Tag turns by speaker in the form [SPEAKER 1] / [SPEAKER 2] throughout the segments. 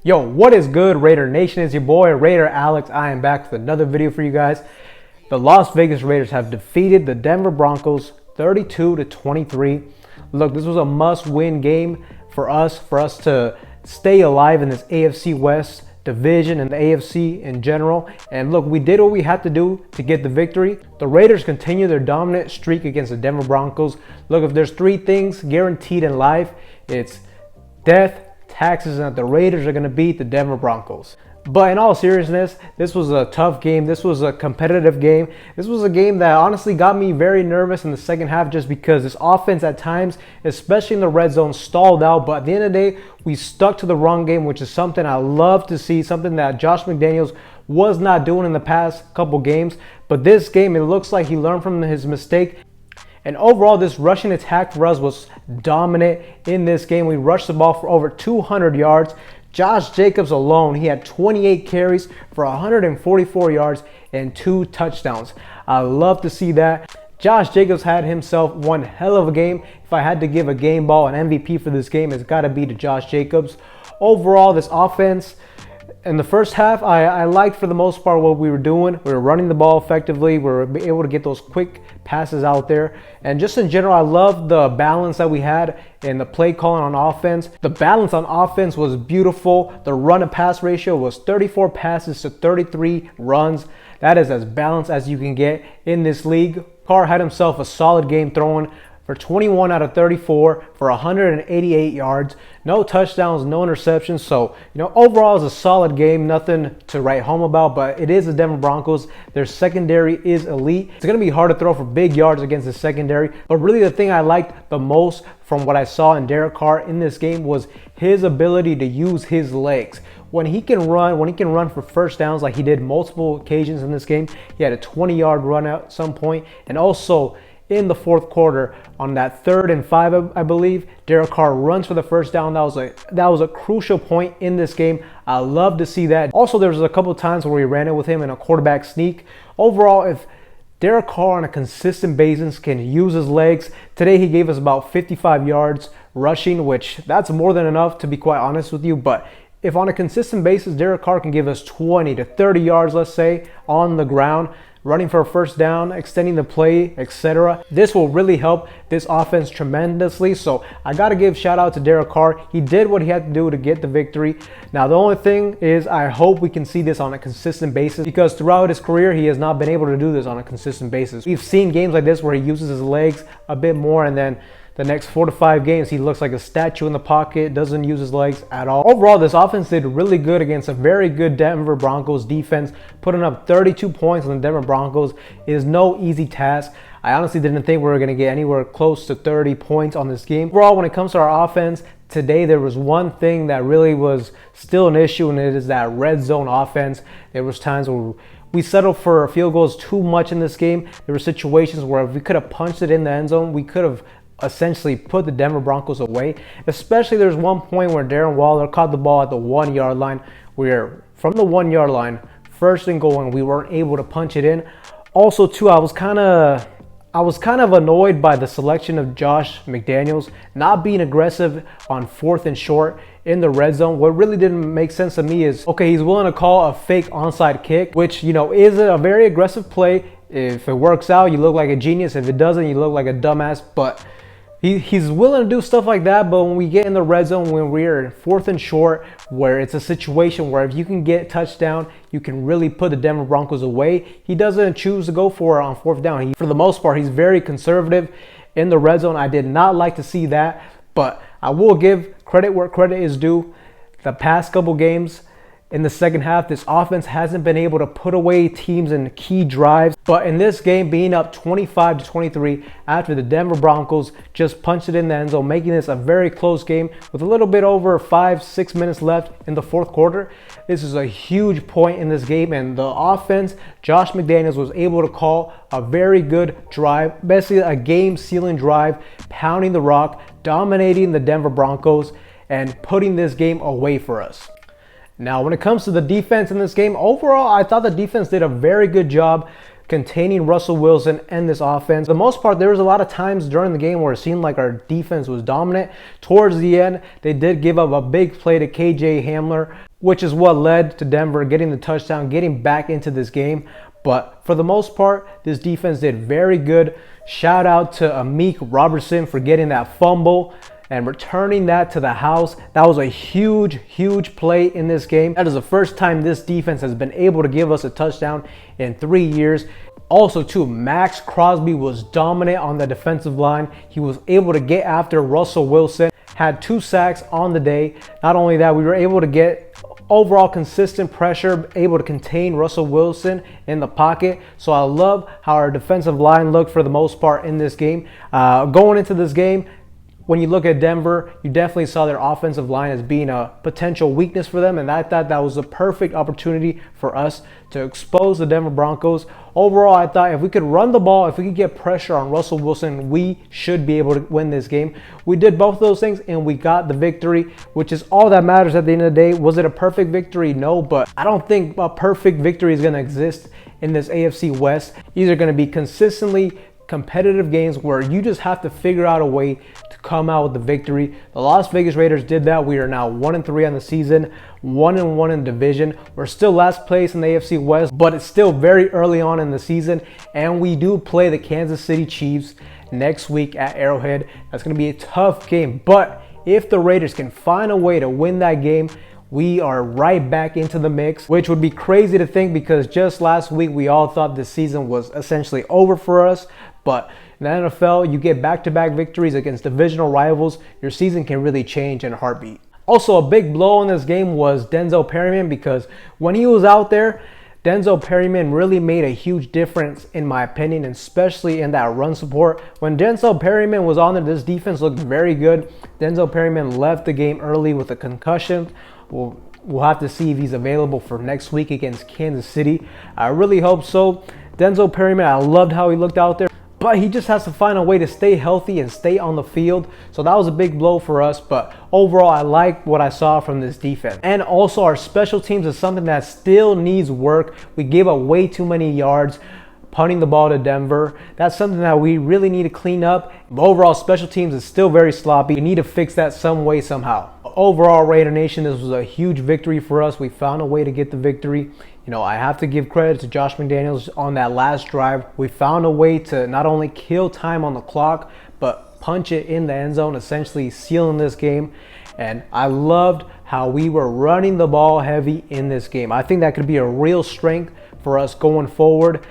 [SPEAKER 1] Yo, what is good, Raider Nation? It's your boy, Raider Alex. I am back with another video for you guys. The Las Vegas Raiders have defeated the Denver Broncos 32-23. Look, this was a must-win game for us to stay alive in this AFC West division and the AFC in general. And look, we did what we had to do to get the victory. The Raiders continue their dominant streak against the Denver Broncos. Look, if there's three things guaranteed in life, it's death, taxes, and that the Raiders are going to beat the Denver Broncos. But in all seriousness, this was a tough game. This was a competitive game. This was a game that honestly got me very nervous in the second half just because this offense at times, especially in the red zone, stalled out. But at the end of the day, we stuck to the run game, which is something I love to see, something that Josh McDaniels was not doing in the past couple games. But this game, it looks like he learned from his mistake. And overall, this rushing attack for us was dominant in this game. We rushed the ball for over 200 yards. Josh Jacobs alone, he had 28 carries for 144 yards and 2 touchdowns. I love to see that. Josh Jacobs had himself one hell of a game. If I had to give a game ball an MVP for this game, it's got to be to Josh Jacobs. Overall, this offense, in the first half, I liked for the most part what we were doing. We were running the ball effectively. We were able to get those quick passes out there. And just in general, I love the balance that we had in the play calling on offense. The balance on offense was beautiful. The run and pass ratio was 34 passes to 33 runs. That is as balanced as you can get in this league. Carr had himself a solid game throwing for 21 out of 34 for 188 yards, no touchdowns, no interceptions. So, overall it's a solid game, nothing to write home about, but it is the Denver Broncos. Their secondary is elite. It's going to be hard to throw for big yards against the secondary, but really the thing I liked the most from what I saw in Derek Carr in this game was his ability to use his legs. When he can run for first downs like he did multiple occasions in this game. He had a 20-yard run at some point, and also in the fourth quarter on that 3rd and 5, I believe, Derek Carr runs for the first down. That was a crucial point in this game. I love to see that. Also, there was a couple of times where we ran it with him in a quarterback sneak. Overall, if Derek Carr on a consistent basis can use his legs, today he gave us about 55 yards rushing, which that's more than enough to be quite honest with you. But if on a consistent basis, Derek Carr can give us 20 to 30 yards, let's say, on the ground, running for a first down, extending the play, etc. This will really help this offense tremendously. So I got to give shout out to Derek Carr. He did what he had to do to get the victory. Now, the only thing is I hope we can see this on a consistent basis because throughout his career, he has not been able to do this on a consistent basis. We've seen games like this where he uses his legs a bit more, and then the next 4 to 5 games, he looks like a statue in the pocket, doesn't use his legs at all. Overall, this offense did really good against a very good Denver Broncos defense. Putting up 32 points on the Denver Broncos is no easy task. I honestly didn't think we were going to get anywhere close to 30 points on this game. Overall, when it comes to our offense, today there was one thing that really was still an issue, and it is that red zone offense. There was times where we settled for field goals too much in this game. There were situations where if we could have punched it in the end zone, we could have essentially put the Denver Broncos away. Especially there's one point where Darren Waller caught the ball at the 1-yard line. Where from the 1-yard line, first and goal, and we weren't able to punch it in. Also, too, I was kind of annoyed by the selection of Josh McDaniels not being aggressive on 4th and short in the red zone. What really didn't make sense to me is, okay, he's willing to call a fake onside kick, which, is a very aggressive play. If it works out, you look like a genius. If it doesn't, you look like a dumbass. But he's willing to do stuff like that, but when we get in the red zone, when we're 4th and short, where it's a situation where if you can get a touchdown, you can really put the Denver Broncos away, he doesn't choose to go for it on 4th down. For the most part, he's very conservative in the red zone. I did not like to see that, but I will give credit where credit is due. The past couple games, in the second half, this offense hasn't been able to put away teams in key drives. But in this game, being up 25-23 after the Denver Broncos just punched it in the end zone, making this a very close game with a little bit over 5-6 minutes left in the fourth quarter. This is a huge point in this game, and the offense, Josh McDaniels was able to call a very good drive, basically a game-sealing drive, pounding the rock, dominating the Denver Broncos, and putting this game away for us. Now, when it comes to the defense in this game, overall, I thought the defense did a very good job containing Russell Wilson and this offense. For the most part, there was a lot of times during the game where it seemed like our defense was dominant. Towards the end, they did give up a big play to KJ Hamler. which is what led to Denver getting the touchdown, getting back into this game. But for the most part, this defense did very good. Shout out to Amik Robertson for getting that fumble and returning that to the house. That was a huge play in this game. That is the first time this defense has been able to give us a touchdown in 3 years. Also too, Max Crosby was dominant on the defensive line. He was able to get after Russell Wilson, had 2 sacks on the day. Not only that, we were able to get overall consistent pressure, able to contain Russell Wilson in the pocket. So I love how our defensive line looked for the most part in this game. Going into this game, when you look at Denver, you definitely saw their offensive line as being a potential weakness for them, and I thought that was a perfect opportunity for us to expose the Denver Broncos. Overall, I thought if we could run the ball, if we could get pressure on Russell Wilson, we should be able to win this game. We did both of those things, and we got the victory, which is all that matters at the end of the day. Was it a perfect victory? No, but I don't think a perfect victory is going to exist in this AFC West. These are going to be consistently competitive games where you just have to figure out a way to come out with the victory. The Las Vegas Raiders did that. We are now 1-3 on the season, 1-1 in division. We're still last place in the AFC West, but it's still very early on in the season, and we do play the Kansas City Chiefs next week at Arrowhead. That's going to be a tough game, but if the Raiders can find a way to win that game, we are right back into the mix, which would be crazy to think because just last week we all thought the season was essentially over for us. But in the NFL, you get back-to-back victories against divisional rivals, your season can really change in a heartbeat. Also, a big blow in this game was Denzel Perryman, because when he was out there, Denzel Perryman really made a huge difference in my opinion, especially in that run support. When Denzel Perryman was on there, this defense looked very good. Denzel Perryman left the game early with a concussion. We'll have to see if he's available for next week against Kansas City. I really hope so. Denzel Perryman, I loved how he looked out there, but he just has to find a way to stay healthy and stay on the field. So that was a big blow for us, but overall I like what I saw from this defense. And also our special teams is something that still needs work. We gave up way too many yards punting the ball to Denver. That's something that we really need to clean up. But overall, special teams is still very sloppy. We need to fix that some way, somehow. Overall, Raider Nation, this was a huge victory for us. We found a way to get the victory. You know, I have to give credit to Josh McDaniels on that last drive. We found a way to not only kill time on the clock, but punch it in the end zone, essentially sealing this game. And I loved how we were running the ball heavy in this game. I think that could be a real strength for us going forward.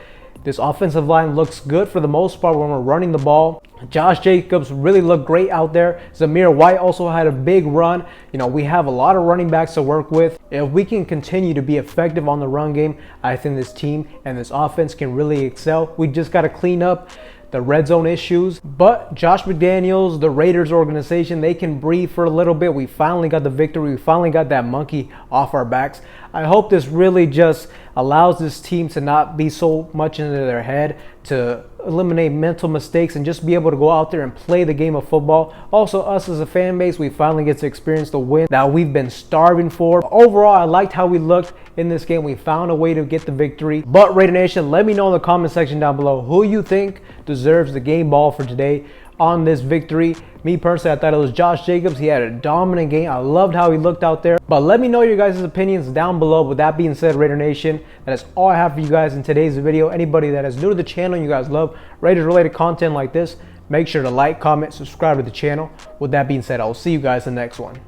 [SPEAKER 1] This offensive line looks good for the most part when we're running the ball. Josh Jacobs really looked great out there. Zamir White also had a big run. You know, we have a lot of running backs to work with. If we can continue to be effective on the run game, I think this team and this offense can really excel. We just got to clean up the red zone issues. But Josh McDaniels, the Raiders organization, they can breathe for a little bit. We finally got the victory. We finally got that monkey off our backs. I hope this really just allows this team to not be so much into their head, to eliminate mental mistakes and just be able to go out there and play the game of football. Also, us as a fan base, we finally get to experience the win that we've been starving for. Overall, I liked how we looked in this game. We found a way to get the victory. But Raider Nation, let me know in the comment section down below who you think deserves the game ball for today on this victory. Me personally, I thought it was Josh Jacobs. He had a dominant game. I loved how he looked out there. But let me know your guys' opinions down below. With that being said, Raider Nation, that is all I have for you guys in today's video. Anybody that is new to the channel, you guys love Raiders related content like this, make sure to like, comment, subscribe to the channel. With that being said, I will see you guys in the next one.